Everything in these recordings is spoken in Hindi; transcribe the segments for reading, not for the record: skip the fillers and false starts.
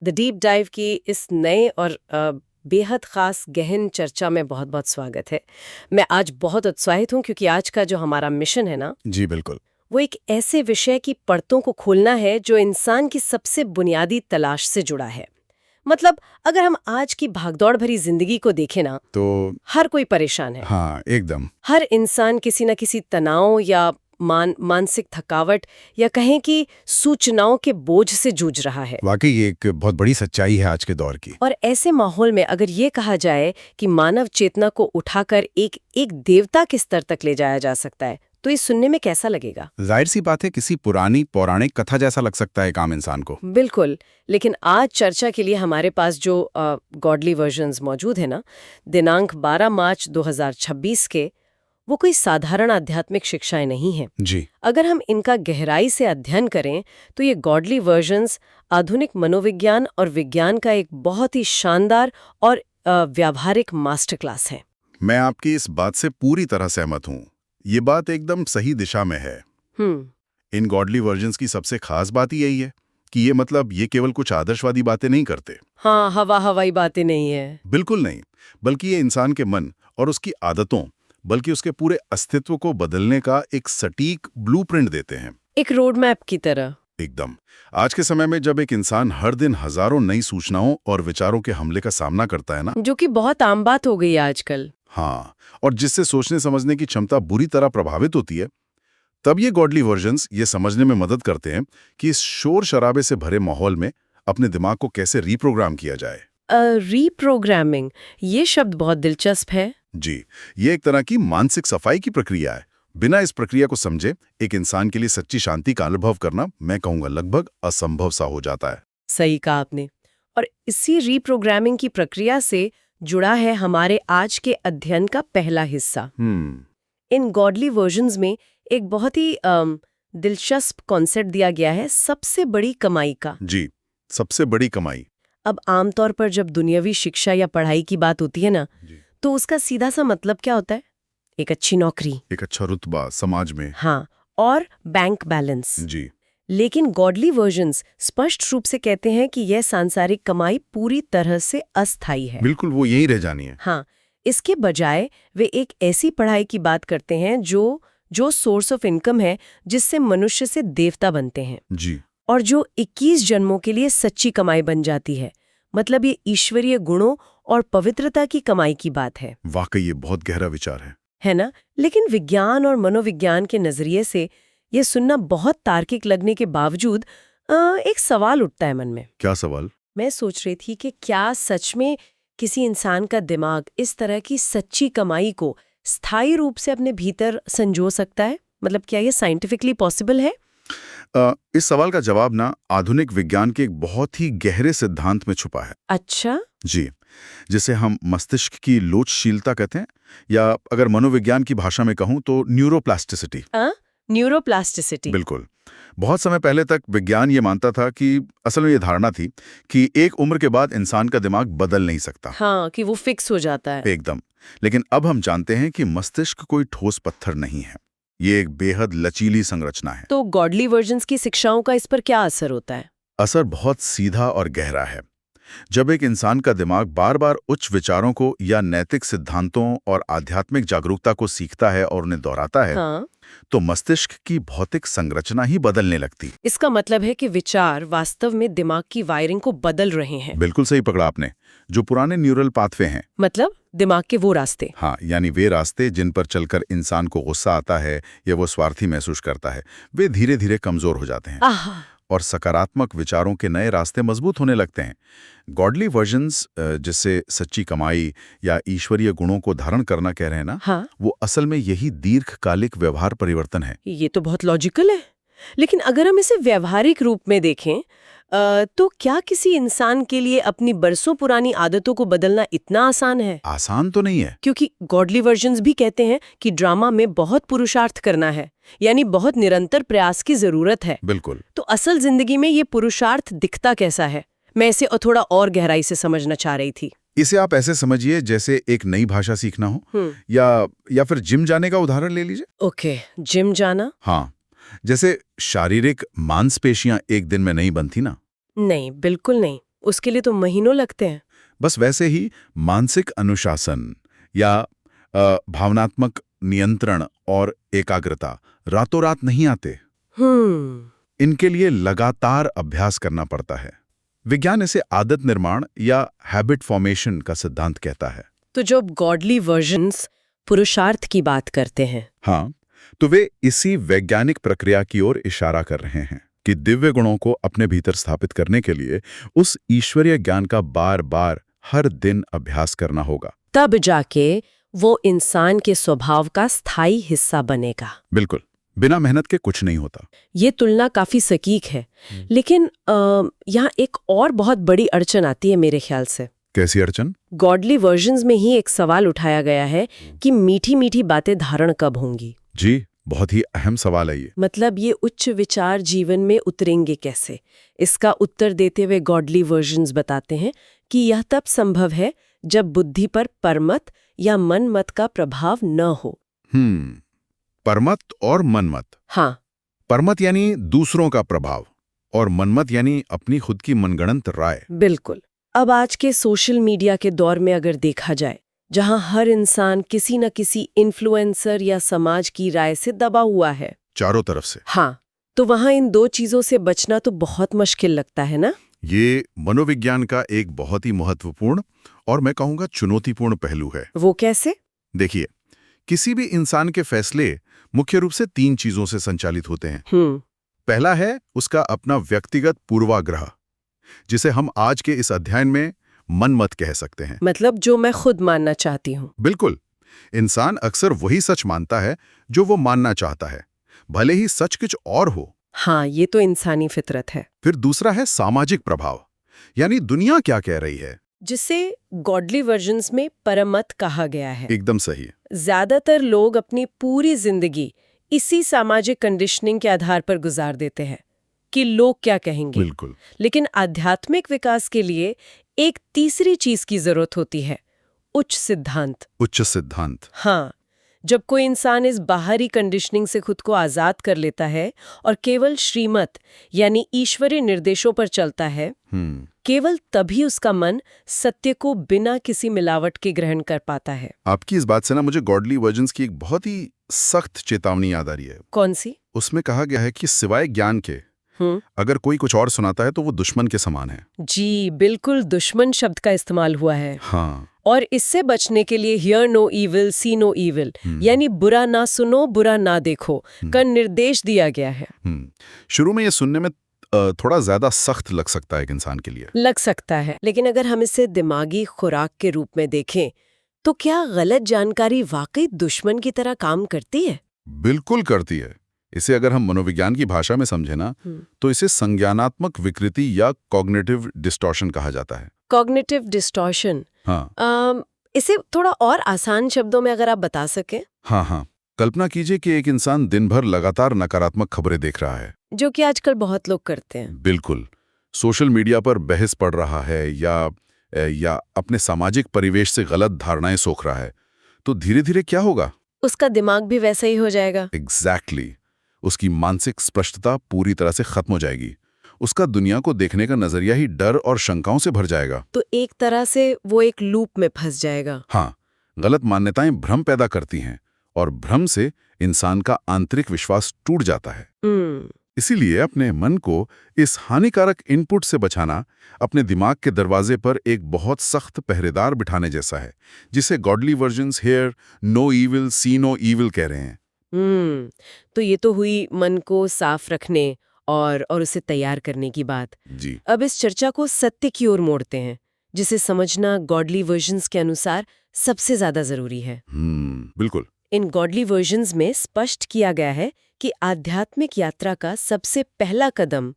द डीप डाइव की इस नए और बेहद खास गहन चर्चा में बहुत बहुत स्वागत है। मैं आज बहुत उत्साहित हूँ क्योंकि आज का जो हमारा मिशन है ना, जी बिल्कुल। वो एक ऐसे विषय की परतों को खोलना है जो इंसान की सबसे बुनियादी तलाश से जुड़ा है। मतलब अगर हम आज की भागदौड़ भरी जिंदगी को देखें ना, तो हर कोई परेशान है। हाँ, एकदम। हर इंसान किसी न किसी तनाव या मानसिक थकावट या कहें कि सूचनाओं के बोझ से जूझ रहा है। वाकई ये एक बहुत बड़ी सच्चाई है आज के दौर की। और ऐसे माहौल में अगर ये कहा जाए कि मानव चेतना को उठाकर एक एक देवता के स्तर तक ले जाया जा सकता है, तो ये सुनने में कैसा लगेगा? जाहिर सी बात है, किसी पुरानी पौराणिक कथा जैसा लग सकता है काम इंसान को। बिल्कुल। लेकिन आज चर्चा के लिए हमारे पास जो गॉडली वर्जन्स मौजूद है ना, दिनांक 12 मार्च 2026 के, वो कोई साधारण आध्यात्मिक शिक्षाएं नहीं हैं। जी। अगर हम इनका गहराई से अध्ययन करें तो ये गॉडली वर्जन्स आधुनिक मनोविज्ञान और विज्ञान का एक बहुत ही शानदार और व्यावहारिक मास्टर क्लास है। मैं आपकी इस बात से पूरी तरह सहमत हूँ। ये बात एकदम सही दिशा में है। इन गॉडली वर्जन्स की सबसे खास बात ही यही है कि ये केवल कुछ आदर्शवादी बातें नहीं करते। हाँ, हवाई बातें नहीं है। बिल्कुल नहीं, बल्कि ये इंसान के मन और उसकी आदतों, बल्कि उसके पूरे अस्तित्व को बदलने का एक सटीक ब्लूप्रिंट देते हैं। एक रोड मैप की तरह। एकदम। आज के समय में जब एक इंसान हर दिन हजारों नई सूचनाओं और विचारों के हमले का सामना करता है ना, जो कि बहुत आम बात हो गई है आजकल। हाँ, और जिससे सोचने समझने की क्षमता बुरी तरह प्रभावित होती है, तब ये गॉडली वर्जन्स ये समझने में मदद करते हैं कि इस शोर शराबे से भरे माहौल में अपने दिमाग को कैसे रीप्रोग्राम किया जाए। रीप्रोग्रामिंग, ये शब्द बहुत दिलचस्प है। जी, ये एक तरह की मानसिक सफाई की प्रक्रिया है। बिना इस प्रक्रिया को समझे एक इंसान के लिए सच्ची शांति का अनुभव करना, मैं कहूँगा, लगभग असंभव सा हो जाता है। सही कहा आपने। और इसी रीप्रोग्रामिंग की प्रक्रिया से जुड़ा है हमारे आज के अध्ययन का पहला हिस्सा। इन गॉडली वर्जन्स में एक बहुत ही दिलचस्प कॉन्सेप्ट दिया गया है, सबसे बड़ी कमाई का। जी, सबसे बड़ी कमाई। अब आमतौर पर जब दुनियावी शिक्षा या पढ़ाई की बात होती है ना, तो उसका सीधा सा मतलब क्या होता है? एक अच्छी नौकरी, एक अच्छा रुतबा समाज में। हाँ, और बैंक बैलेंस। जी। लेकिन गॉडली वर्जन्स स्पष्ट रूप से कहते हैं कि यह सांसारिक कमाई पूरी तरह से अस्थायी है। बिल्कुल, वो यही रह जानी है। हाँ, इसके बजाय वे एक ऐसी पढ़ाई की बात करते हैं जो सोर्स ऑफ इनकम है, जिससे मनुष्य से देवता बनते हैं। जी। और जो 21 जन्मों के लिए सच्ची कमाई बन जाती है। मतलब ये ईश्वरीय गुणों और पवित्रता की कमाई की बात है। वाकई ये बहुत गहरा विचार है ना? लेकिन विज्ञान और मनोविज्ञान के नजरिए से ये सुनना बहुत तार्किक लगने के बावजूद एक सवाल उठता है मन में। क्या सवाल? मैं सोच रही थी कि क्या सच में किसी इंसान का दिमाग इस तरह की सच्ची कमाई को स्थायी रूप से अपने भीतर संजो सकता है? मतलब क्या ये साइंटिफिकली पॉसिबल है? इस सवाल का जवाब ना आधुनिक विज्ञान के एक बहुत ही गहरे सिद्धांत में छुपा है। अच्छा। जी, जिसे हम मस्तिष्क की लोचशीलता कहते हैं, या अगर मनोविज्ञान की भाषा में कहूं तो न्यूरोप्लास्टिसिटी। न्यूरोप्लास्टिसिटी। बिल्कुल। बहुत समय पहले तक विज्ञान ये मानता था कि असल में ये धारणा थी कि एक उम्र के बाद इंसान का दिमाग बदल नहीं सकता। हाँ, कि वो फिक्स हो जाता है। एकदम। लेकिन अब हम जानते हैं कि मस्तिष्क कोई ठोस पत्थर नहीं है, ये एक बेहद लचीली संरचना है। तो गॉडली वर्जन्स की शिक्षाओं का इस पर क्या असर होता है? असर बहुत सीधा और गहरा है। जब एक इंसान का दिमाग बार बार उच्च विचारों को या नैतिक सिद्धांतों और आध्यात्मिक जागरूकता को सीखता है और उन्हें दोहराता है, हाँ। तो मस्तिष्क की भौतिक संरचना ही बदलने लगती। इसका मतलब है कि विचार वास्तव में दिमाग की वायरिंग को बदल रहे हैं। बिल्कुल सही पकड़ा आपने। जो पुराने न्यूरल पाथवे हैं, मतलब दिमाग के वो रास्ते। हाँ, यानी वे रास्ते जिन पर चलकर इंसान को गुस्सा आता है या वो स्वार्थी महसूस करता है, वे धीरे धीरे कमजोर हो जाते हैं और सकारात्मक विचारों के नए रास्ते मजबूत होने लगते हैं। गॉडली वर्जन्स, जिससे सच्ची कमाई या ईश्वरीय गुणों को धारण करना कह रहे हैं ना, हाँ? वो असल में यही दीर्घकालिक व्यवहार परिवर्तन है। ये तो बहुत लॉजिकल है। लेकिन अगर हम इसे व्यवहारिक रूप में देखें, तो क्या किसी इंसान के लिए अपनी बरसों पुरानी आदतों को बदलना इतना आसान है? आसान तो नहीं है, क्योंकि गॉडली वर्जन्स भी कहते हैं कि ड्रामा में बहुत पुरुषार्थ करना है, यानी बहुत निरंतर प्रयास की जरूरत है। बिल्कुल। तो असल जिंदगी में ये पुरुषार्थ दिखता कैसा है? मैं इसे थोड़ा और गहराई से समझना चाह रही थी। इसे आप ऐसे समझिए जैसे एक नई भाषा सीखना हो, या फिर जिम जाने का उदाहरण ले लीजिए। ओके, जिम जाना। हाँ, जैसे शारीरिक मांसपेशियां एक दिन में नहीं बनती ना। नहीं, बिल्कुल नहीं। उसके लिए तो महीनों लगते हैं। बस वैसे ही मानसिक अनुशासन या भावनात्मक नियंत्रण और एकाग्रता रातों रात नहीं आते। इनके लिए लगातार अभ्यास करना पड़ता है। विज्ञान इसे आदत निर्माण या हैबिट फॉर्मेशन का सिद्धांत कहता है। तो जब गॉडली वर्जन्स पुरुषार्थ की बात करते हैं, हाँ, तो वे इसी वैज्ञानिक प्रक्रिया की ओर इशारा कर रहे हैं कि दिव्य गुणों को अपने भीतर स्थापित करने के लिए उस ईश्वरीय ज्ञान का बार बार हर दिन अभ्यास करना होगा। तब जाके वो इंसान के स्वभाव का स्थायी हिस्सा बनेगा। बिल्कुल, बिना मेहनत के कुछ नहीं होता। ये तुलना काफी सटीक है, लेकिन यहाँ एक और बहुत बड़ी अड़चन आती है मेरे ख्याल से। कैसी अड़चन? गॉडली वर्जन्स में ही एक सवाल उठाया गया है कि मीठी मीठी बातें धारण कब होंगी। जी, बहुत ही अहम सवाल है ये। मतलब ये उच्च विचार जीवन में उतरेंगे कैसे? इसका उत्तर देते हुए गॉडली वर्जन्स बताते हैं कि यह तब संभव है जब बुद्धि पर परमत या मनमत का प्रभाव न हो। परमत और मनमत। हाँ, परमत यानी दूसरों का प्रभाव और मनमत यानी अपनी खुद की मनगढ़ंत राय। बिल्कुल। अब आज के सोशल मीडिया के दौर में अगर देखा जाए, जहां हर इंसान किसी न किसी इन्फ्लुएंसर या समाज की राय से दबा हुआ है चारों तरफ से। हाँ, तो वहां इन दो चीजों से बचना तो बहुत मुश्किल लगता है ना। ये मनोविज्ञान का एक बहुत ही महत्वपूर्ण और मैं कहूँगा चुनौतीपूर्ण पहलू है। वो कैसे? देखिए, किसी भी इंसान के फैसले मुख्य रूप से 3 चीजों से संचालित होते हैं। पहला है उसका अपना व्यक्तिगत पूर्वाग्रह, जिसे हम आज के इस अध्ययन में मनमत कह सकते हैं। मतलब जो मैं खुद मानना चाहती हूँ। बिल्कुल, इंसान अक्सर वही सच मानता है जो वो मानना चाहता है, भले ही सच कुछ और हो। हाँ, ये तो इंसानी फितरत है। फिर दूसरा है सामाजिक प्रभाव, यानी दुनिया क्या कह रही है, जिसे गॉडली वर्जन्स में परमत कहा गया है। एकदम सही। ज्यादातर लोग अपनी पूरी जिंदगी इसी सामाजिक कंडीशनिंग के आधार पर गुजार देते हैं कि लोग क्या कहेंगे। बिल्कुल। लेकिन आध्यात्मिक विकास के लिए एक तीसरी चीज की जरूरत होती है, उच्च सिद्धांत। उच्च सिद्धांत। हाँ, जब कोई इंसान इस बाहरी कंडीशनिंग से खुद को आजाद कर लेता है और केवल श्रीमत यानी ईश्वरीय निर्देशों पर चलता है, केवल तभी उसका मन सत्य को बिना किसी मिलावट के ग्रहण कर पाता है। आपकी इस बात से ना मुझे गॉडली वर्जन्स की एक बहुत ही सख्त चेतावनी याद आ रही है। कौन सी? उसमें कहा गया है कि सिवाय ज्ञान के अगर कोई कुछ और सुनाता है तो वो दुश्मन के समान है। जी, बिल्कुल दुश्मन शब्द का इस्तेमाल हुआ है। हाँ। और इससे बचने के लिए hear no evil see no evil, यानी बुरा ना सुनो बुरा ना देखो का निर्देश दिया गया है। शुरू में ये सुनने में थोड़ा ज्यादा सख्त लग सकता है एक इंसान के लिए। लग सकता है, लेकिन अगर हम इसे दिमागी खुराक के रूप में देखें तो क्या गलत जानकारी वाकई दुश्मन की तरह काम करती है? बिल्कुल करती है। इसे अगर हम मनोविज्ञान की भाषा में समझे ना तो इसे संज्ञानात्मक विकृति या कॉग्निटिव डिस्टॉर्शन कहा जाता है। Cognitive distortion. हाँ। इसे थोड़ा और आसान शब्दों में अगर आप बता सकें। हाँ, कल्पना कीजिए कि एक इंसान दिन भर लगातार नकारात्मक खबरें देख रहा है, जो कि आजकल बहुत लोग करते हैं। बिल्कुल। सोशल मीडिया पर बहस पढ़ रहा है या अपने सामाजिक परिवेश से गलत धारणाएं सोख रहा है, तो धीरे धीरे क्या होगा? उसका दिमाग भी वैसा ही हो जाएगा। एग्जैक्टली। उसकी मानसिक स्पष्टता पूरी तरह से खत्म हो जाएगी। उसका दुनिया को देखने का नजरिया ही डर और शंकाओं से भर जाएगा। तो एक तरह से वो एक लूप में फंस जाएगा। हाँ, गलत मान्यताएं भ्रम पैदा करती हैं और भ्रम से इंसान का आंतरिक विश्वास टूट जाता है। इसीलिए अपने मन को इस हानिकारक इनपुट से बचाना अपने दिमाग के दरवाजे पर एक बहुत सख्त पहरेदार बिठाने जैसा है, जिसे godly versions hear no evil see no evil कह रहे हैं। तो ये तो हुई मन को साफ रखने और उसे तैयार करने की बात। जी। अब इस चर्चा को सत्य की ओर मोड़ते हैं, जिसे समझना गॉडली वर्जन्स के अनुसार सबसे ज्यादा जरूरी है। बिल्कुल। इन गॉडली वर्जन्स में स्पष्ट किया गया है कि आध्यात्मिक यात्रा का सबसे पहला कदम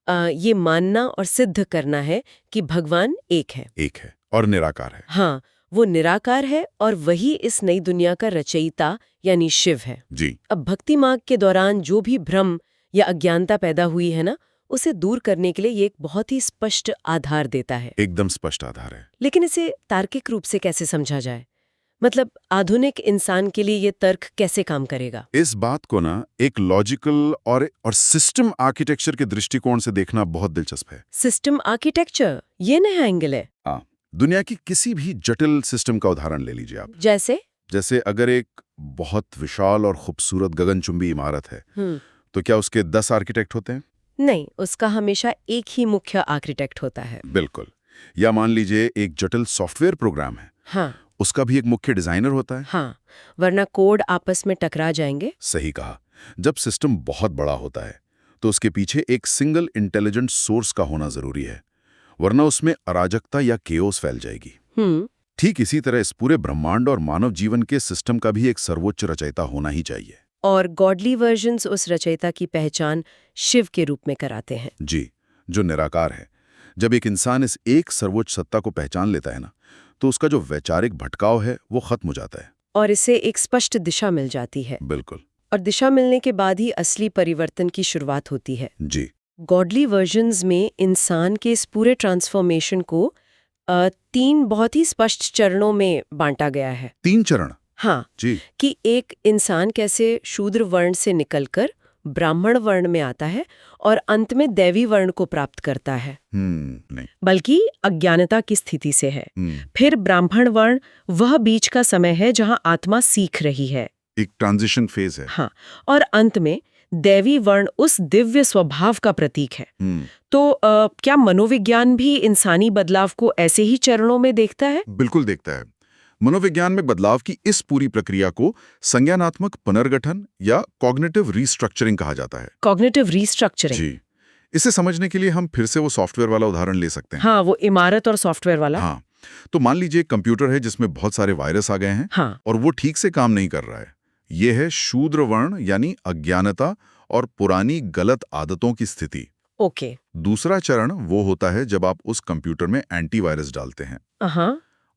ये मानना और सिद्ध करना है कि भगवान एक है और निराकार है। हाँ, वो निराकार है और वही इस नई दुनिया का रचयिता यानी शिव है। जी। अब भक्ति मार्ग के दौरान जो भी भ्रम या अज्ञानता पैदा हुई है ना, उसे दूर करने के लिए ये एक बहुत ही स्पष्ट आधार देता है। एकदम स्पष्ट आधार है। लेकिन इसे तार्किक रूप से कैसे समझा जाए? मतलब आधुनिक इंसान के लिए ये तर्क कैसे काम करेगा? इस बात को ना एक लॉजिकल और सिस्टम आर्किटेक्चर के दृष्टिकोण से देखना बहुत दिलचस्प है। सिस्टम आर्किटेक्चर, ये नया एंगल है। हाँ, दुनिया की किसी भी जटिल सिस्टम का उदाहरण ले लीजिए आप। जैसे अगर एक बहुत विशाल और खूबसूरत गगनचुंबी इमारत है, तो क्या उसके 10 आर्किटेक्ट होते हैं? नहीं, उसका हमेशा एक ही मुख्य आर्किटेक्ट होता है। बिल्कुल। या मान लीजिए एक जटिल सॉफ्टवेयर प्रोग्राम है, हाँ, उसका भी एक मुख्य डिजाइनर होता है। हाँ, वरना कोड आपस में टकरा जाएंगे। सही कहा। जब सिस्टम बहुत बड़ा होता है तो उसके पीछे एक सिंगल इंटेलिजेंट सोर्स का होना जरूरी है, वरना उसमें अराजकता या केओस फैल जाएगी। ठीक इसी तरह इस पूरे ब्रह्मांड और मानव जीवन के सिस्टम का भी एक सर्वोच्च रचयिता होना ही चाहिए। और गॉडली वर्जन्स उस रचयिता की पहचान शिव के रूप में कराते हैं। जी, जो निराकार है। जब एक इंसान इस एक सर्वोच्च सत्ता को पहचान लेता है ना, तो उसका जो वैचारिक भटकाव है वो खत्म हो जाता है और इसे एक स्पष्ट दिशा मिल जाती है। बिल्कुल। और दिशा मिलने के बाद ही असली परिवर्तन की शुरुआत होती है। जी। गॉडली वर्जन्स में इंसान के इस पूरे ट्रांसफॉर्मेशन को 3 बहुत ही स्पष्ट चरणों में बांटा गया है। 3 चरण? हाँ जी। कि एक इंसान कैसे शूद्र वर्ण से निकलकर ब्राह्मण वर्ण में आता है और अंत में दैवी वर्ण को प्राप्त करता है। नहीं, बल्कि अज्ञानता की स्थिति से है। फिर ब्राह्मण वर्ण वह बीच का समय है जहां आत्मा सीख रही है, एक ट्रांजिशन फेज है। हाँ, और अंत में दैवी वर्ण उस दिव्य स्वभाव का प्रतीक है। तो क्या मनोविज्ञान भी इंसानी बदलाव को ऐसे ही चरणों में देखता है? बिल्कुल देखता है। मनोविज्ञान में बदलाव की इस पूरी प्रक्रिया को संज्ञानात्मक पुनर्गठन या कॉग्निटिव रीस्ट्रक्चरिंग कहा जाता है। Cognitive restructuring. जी। इसे समझने के लिए हम फिर से वो सॉफ्टवेयर वाला उदाहरण ले सकते हैं। हाँ, वो इमारत और सॉफ्टवेयर वाला। हाँ, तो मान लीजिए एक कंप्यूटर है जिसमें बहुत सारे वायरस आ गए हैं। हाँ। और वो ठीक से काम नहीं कर रहा है। ये है शूद्र वर्ण यानी अज्ञानता और पुरानी गलत आदतों की स्थिति। ओके। दूसरा चरण वो होता है जब आप उस कंप्यूटर में एंटीवायरस डालते हैं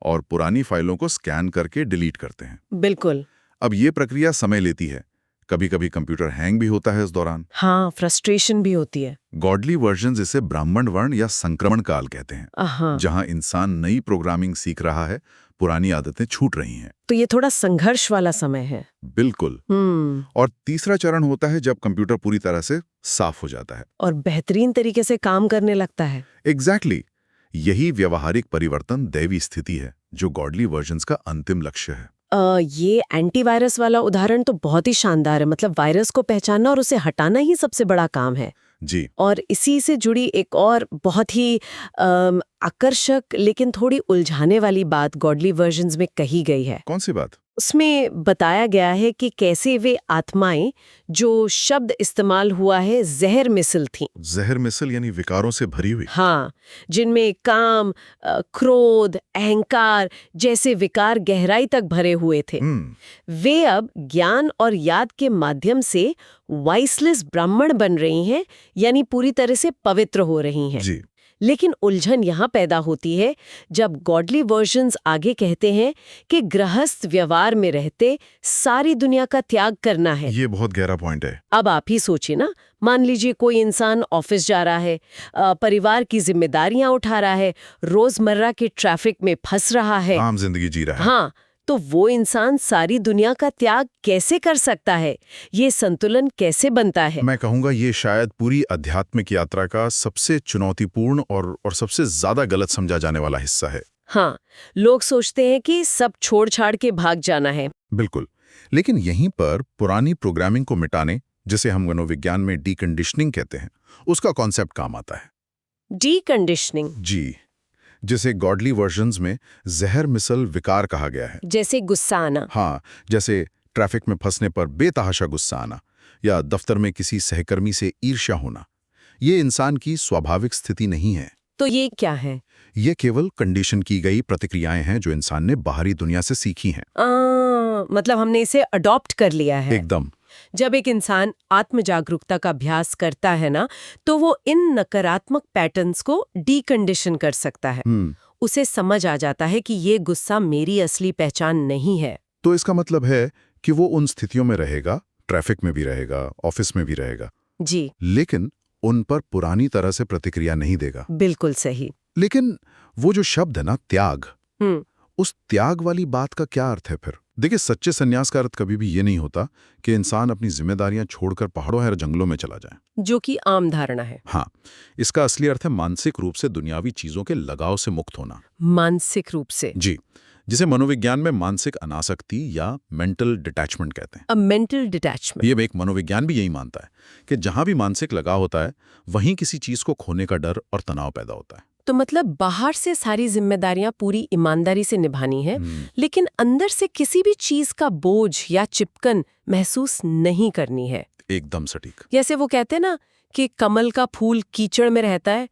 और पुरानी फाइलों को स्कैन करके डिलीट करते हैं। बिल्कुल। अब ये प्रक्रिया समय लेती है, कभी कभी कंप्यूटर हैंग भी होता है इस दौरान। हाँ, फ्रस्ट्रेशन भी होती है। गॉडली वर्जन्स इसे ब्राह्मण वर्ण या संक्रमण काल कहते हैं, जहां इंसान नई प्रोग्रामिंग सीख रहा है, पुरानी आदतें छूट रही हैं। तो ये थोड़ा संघर्ष वाला समय है। बिल्कुल। और तीसरा चरण होता है जब कंप्यूटर पूरी तरह से साफ हो जाता है और बेहतरीन तरीके से काम करने लगता है। एग्जैक्टली। यही व्यवहारिक परिवर्तन दैवी स्थिति है जो गॉडली वर्जन्स का अंतिम लक्ष्य है। ये एंटीवायरस वाला उदाहरण तो बहुत ही शानदार है। मतलब वायरस को पहचानना और उसे हटाना ही सबसे बड़ा काम है। जी। और इसी से जुड़ी एक और बहुत ही आकर्षक लेकिन थोड़ी उलझाने वाली बात गॉडली वर्जन्स में कही गई है। कौन सी बात? उसमें बताया गया है कि कैसे वे आत्माएं, जो शब्द इस्तेमाल हुआ है, जहर मिसल थीं। जहर मिसल यानी विकारों से भरी हुई। हाँ, जिनमें काम, क्रोध, अहंकार जैसे विकार गहराई तक भरे हुए थे। वे अब ज्ञान और याद के माध्यम से वाइसलेस ब्राह्मण बन रही हैं, यानी पूरी तरह से पवित्र हो रही हैं। जी। लेकिन उलझन यहाँ पैदा होती है जब गॉडली वर्जन्स आगे कहते हैं कि गृहस्थ व्यवहार में रहते सारी दुनिया का त्याग करना है। ये बहुत गहरा पॉइंट है। अब आप ही सोचिए ना, मान लीजिए कोई इंसान ऑफिस जा रहा है, परिवार की जिम्मेदारियां उठा रहा है, रोजमर्रा के ट्रैफिक में फंस रहा है, आम जिंदगी जी रहा है। हाँ, तो वो इंसान सारी दुनिया का त्याग कैसे कर सकता है? ये संतुलन कैसे बनता है? मैं कहूँगा ये शायद पूरी आध्यात्मिक यात्रा का सबसे चुनौतीपूर्ण और सबसे ज्यादा गलत समझा जाने वाला हिस्सा है। हाँ, लोग सोचते हैं कि सब छोड़ छाड़ के भाग जाना है। बिल्कुल। लेकिन यहीं पर पुरानी प्रोग्रामिंग को मिटाने, जिसे हम मनोविज्ञान में डीकंडीशनिंग कहते हैं, उसका कॉन्सेप्ट काम आता है। डीकंडीशनिंग? जी, जिसे गॉडली वर्जन्स में जहर मिसल विकार कहा गया है। जैसे गुस्सा आना। हाँ, जैसे ट्रैफिक में फंसने पर बेतहाशा गुस्सा आना या दफ्तर में किसी सहकर्मी से ईर्ष्या होना। ये इंसान की स्वाभाविक स्थिति नहीं है। तो ये क्या है? ये केवल कंडीशन की गई प्रतिक्रियाएं हैं जो इंसान ने बाहरी दुनिया से सीखी हैं। मतलब हमने इसे अडॉप्ट कर लिया है। एकदम। जब एक इंसान आत्म जागरूकता का अभ्यास करता है ना, तो वो इन नकारात्मक पैटर्न्स को डीकंडीशन कर सकता है। उसे समझ आ जाता है कि ये गुस्सा मेरी असली पहचान नहीं है। तो इसका मतलब है कि वो उन स्थितियों में रहेगा, ट्रैफिक में भी रहेगा, ऑफिस में भी रहेगा। जी। लेकिन उन पर पुरानी तरह से प्रतिक्रिया नहीं देगा। बिल्कुल सही। लेकिन वो जो शब्द है ना, त्याग, उस त्याग वाली बात का क्या अर्थ है फिर? देखिए, सच्चे सन्यास का अर्थ कभी भी ये नहीं होता कि इंसान अपनी जिम्मेदारियां छोड़कर पहाड़ों या जंगलों में चला जाए, जो कि आम धारणा है। हाँ, इसका असली अर्थ है मानसिक रूप से दुनियावी चीजों के लगाव से मुक्त होना। मानसिक रूप से? जी, जिसे मनोविज्ञान में मानसिक अनासक्ति या मेंटल डिटैचमेंट कहते हैं। अ मेंटल डिटैचमेंट। ये एक मनोविज्ञान भी यही मानता है कि जहां भी मानसिक लगाव होता है वहीं किसी चीज को खोने का डर और तनाव पैदा होता है। तो मतलब बाहर से सारी जिम्मेदारियां पूरी ईमानदारी से निभानी है, लेकिन अंदर से किसी भी चीज का बोझ या चिपकन महसूस नहीं करनी है। एकदम सटीक। जैसे वो कहते हैं ना कि कमल का फूल कीचड़ में रहता है,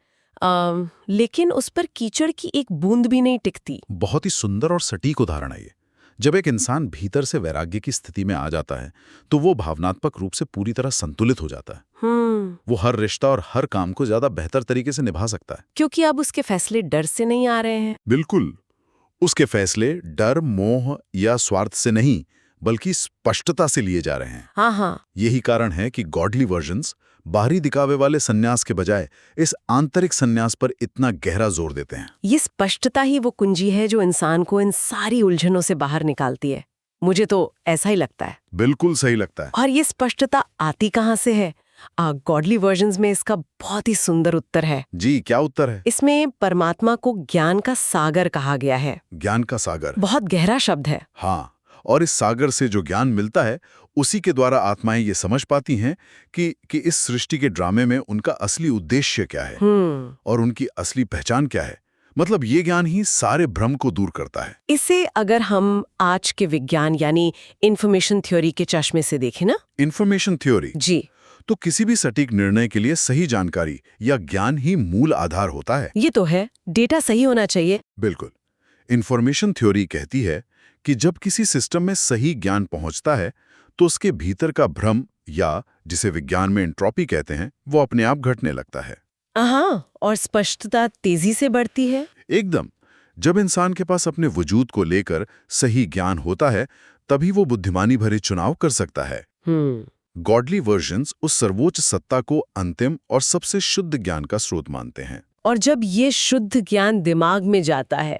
लेकिन उस पर कीचड़ की एक बूंद भी नहीं टिकती। बहुत ही सुंदर और सटीक उदाहरण है ये। जब एक इंसान भीतर से वैराग्य की स्थिति में आ जाता है तो वो भावनात्मक रूप से पूरी तरह संतुलित हो जाता है। वो हर रिश्ता और हर काम को ज्यादा बेहतर तरीके से निभा सकता है, क्योंकि अब उसके फैसले डर से नहीं आ रहे हैं। बिल्कुल, उसके फैसले डर, मोह या स्वार्थ से नहीं बल्कि स्पष्टता से लिए जा रहे हैं। हाँ। यही कारण है कि गॉडली वर्जन्स बाहरी दिखावे वाले सन्यास के बजाय इस आंतरिक सन्यास पर इतना गहरा जोर देते हैं। ये स्पष्टता ही वो कुंजी है जो इंसान को इन सारी उलझनों से बाहर निकालती है। मुझे तो ऐसा ही लगता है। बिल्कुल सही लगता है। और ये स्पष्टता आती कहाँ से है? गॉडली वर्जन्स में इसका बहुत ही सुंदर उत्तर है। जी, क्या उत्तर है? इसमें परमात्मा को ज्ञान का सागर कहा गया है। ज्ञान का सागर बहुत गहरा शब्द है। हाँ, और इस सागर से जो ज्ञान मिलता है उसी के द्वारा आत्माएं ये समझ पाती हैं कि इस सृष्टि के ड्रामे में उनका असली उद्देश्य क्या है और उनकी असली पहचान क्या है। मतलब ये ज्ञान ही सारे भ्रम को दूर करता है। इसे अगर हम आज के विज्ञान यानी इंफॉर्मेशन थ्योरी के चश्मे से देखें ना, इंफॉर्मेशन थ्योरी, जी, तो किसी भी सटीक निर्णय के लिए सही जानकारी या ज्ञान ही मूल आधार होता है। ये तो है, डेटा सही होना चाहिए। बिल्कुल। इंफॉर्मेशन थ्योरी कहती है कि जब किसी सिस्टम में सही ज्ञान पहुंचता है तो उसके भीतर का भ्रम या जिसे विज्ञान में एंट्रोपी कहते हैं वो अपने आप घटने लगता है। हाँ, और स्पष्टता तेजी से बढ़ती है। एकदम। जब इंसान के पास अपने वजूद को लेकर सही ज्ञान होता है तभी वो बुद्धिमानी भरे चुनाव कर सकता है। गॉडली वर्जन्स उस सर्वोच्च सत्ता को अंतिम और सबसे शुद्ध ज्ञान का स्रोत मानते हैं। और जब ये शुद्ध ज्ञान दिमाग में जाता है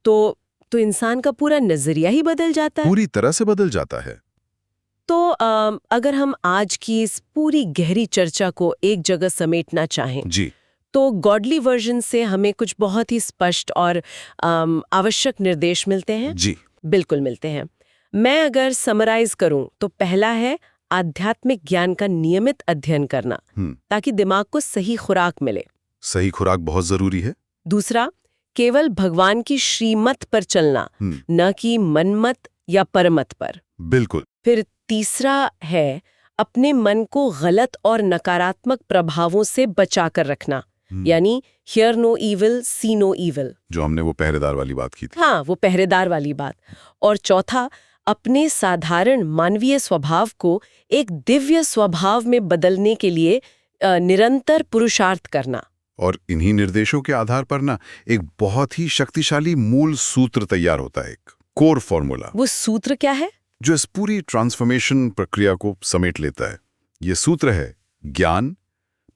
तो इंसान का पूरा नजरिया ही बदल जाता है। पूरी तरह से बदल जाता है। तो अगर हम आज की इस पूरी गहरी चर्चा को एक जगह समेटना चाहें जी, तो गॉडली वर्जन से हमें कुछ बहुत ही स्पष्ट और आवश्यक निर्देश मिलते हैं। जी, बिल्कुल मिलते हैं। मैं अगर समराइज करूं तो पहला है आध्यात्मिक ज्ञान का नियमित अध्ययन करना ताकि दिमाग को सही खुराक मिले। सही खुराक बहुत जरूरी है। दूसरा, केवल भगवान की श्रीमत पर चलना, न कि मनमत या परमत पर। बिल्कुल। फिर तीसरा है अपने मन को गलत और नकारात्मक प्रभावों से बचाकर रखना, यानी hear no evil see no evil, जो हमने वो पहरेदार वाली बात की थी। हाँ, वो पहरेदार वाली बात। और चौथा, अपने साधारण मानवीय स्वभाव को एक दिव्य स्वभाव में बदलने के लिए निरंतर पुरुषार्थ करना। और इन्हीं निर्देशों के आधार पर ना एक बहुत ही शक्तिशाली मूल सूत्र तैयार होता है, एक कोर फॉर्मूला। वो सूत्र क्या है? जो इस पूरी ट्रांसफॉर्मेशन प्रक्रिया को समेट लेता है। ये सूत्र है ज्ञान,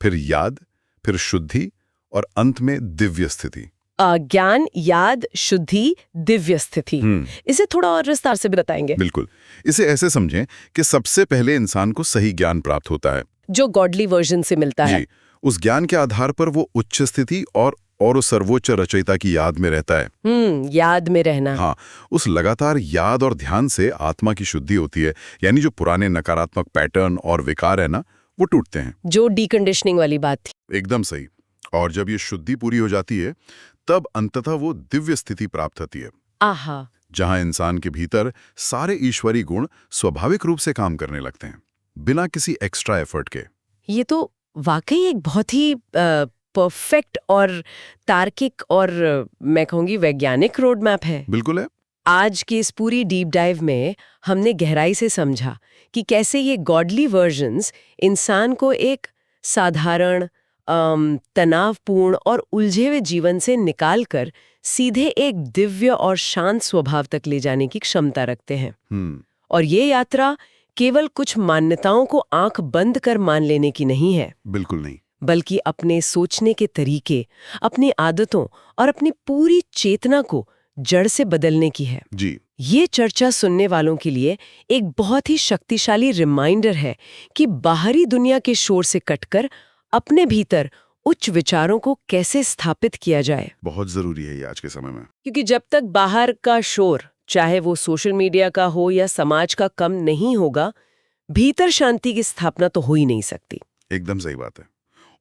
फिर याद, फिर शुद्धि और अंत में दिव्य स्थिति। ज्ञान, याद, शुद्धि, दिव्य स्थिति। इसे थोड़ा और विस्तार से भी बताएंगे। बिल्कुल। इसे ऐसे समझें कि सबसे पहले इंसान को सही ज्ञान प्राप्त होता है जो गॉडली वर्जन से मिलता है। उस ज्ञान के आधार पर वो उच्च स्थिति और उस सर्वोच्च रचयिता की याद में रहता है। याद में रहना। हाँ, उस लगातार याद और ध्यान से आत्मा की शुद्धि होती है, यानी जो पुराने नकारात्मक पैटर्न और विकार है ना, वो टूटते हैं। जो डीकंडीशनिंग वाली बात थी। एकदम सही। और जब ये शुद्धि पूरी हो जाती है तब अंततः वो दिव्य स्थिति प्राप्त होती है। आहा। जहां इंसान के भीतर सारे ईश्वरी गुण स्वाभाविक रूप से काम करने लगते हैं बिना किसी एक्स्ट्रा एफर्ट के। ये तो वाकई एक बहुत ही परफेक्ट और तार्किक और मैं कहूंगी वैज्ञानिक रोड मैप है। बिल्कुल है। आज की इस पूरी डीप डाइव में हमने गहराई से समझा कि कैसे ये गॉडली वर्जन्स इंसान को एक साधारण तनावपूर्ण और उलझे हुए जीवन से निकालकर सीधे एक दिव्य और शांत स्वभाव तक ले जाने की क्षमता रखते हैं। और ये यात्रा केवल कुछ मान्यताओं को आंख बंद कर मान लेने की नहीं है। बिल्कुल नहीं। बल्कि अपने सोचने के तरीके, अपनी आदतों और अपनी पूरी चेतना को जड़ से बदलने की है। जी। ये चर्चा सुनने वालों के लिए एक बहुत ही शक्तिशाली रिमाइंडर है कि बाहरी दुनिया के शोर से कटकर अपने भीतर उच्च विचारों को कैसे स्थापित किया जाए। बहुत जरूरी है ये आज के समय में। क्योंकि जब तक बाहर का शोर, चाहे वो सोशल मीडिया का हो या समाज का, कम नहीं होगा, भीतर शांति की स्थापना तो हो ही नहीं सकती। एकदम सही बात है।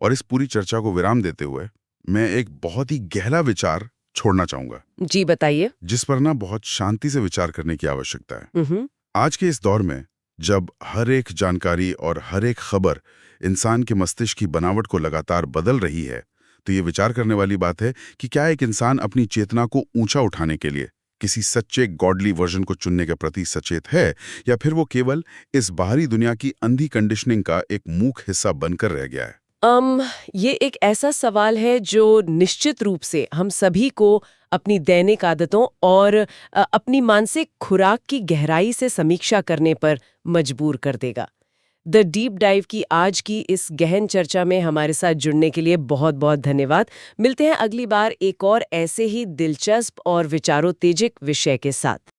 और इस पूरी चर्चा को विराम देते हुए मैं एक बहुत ही गहरा विचार छोड़ना चाहूंगा। जी बताइए। जिस पर ना बहुत शांति से विचार करने की आवश्यकता है। आज के इस दौर में जब हर एक जानकारी और हर एक खबर इंसान के मस्तिष्क की बनावट को लगातार बदल रही है, तो ये विचार करने वाली बात है कि क्या एक इंसान अपनी चेतना को ऊंचा उठाने के लिए किसी सच्चे गॉडली वर्जन को चुनने के प्रति सचेत है, या फिर वो केवल इस बाहरी दुनिया की अंधी कंडीशनिंग का एक मूक हिस्सा बनकर रह गया है। ये एक ऐसा सवाल है जो निश्चित रूप से हम सभी को अपनी दैनिक आदतों और अपनी मानसिक खुराक की गहराई से समीक्षा करने पर मजबूर कर देगा। द डीप डाइव की आज की इस गहन चर्चा में हमारे साथ जुड़ने के लिए बहुत बहुत धन्यवाद। मिलते हैं अगली बार एक और ऐसे ही दिलचस्प और विचारोत्तेजक विषय के साथ।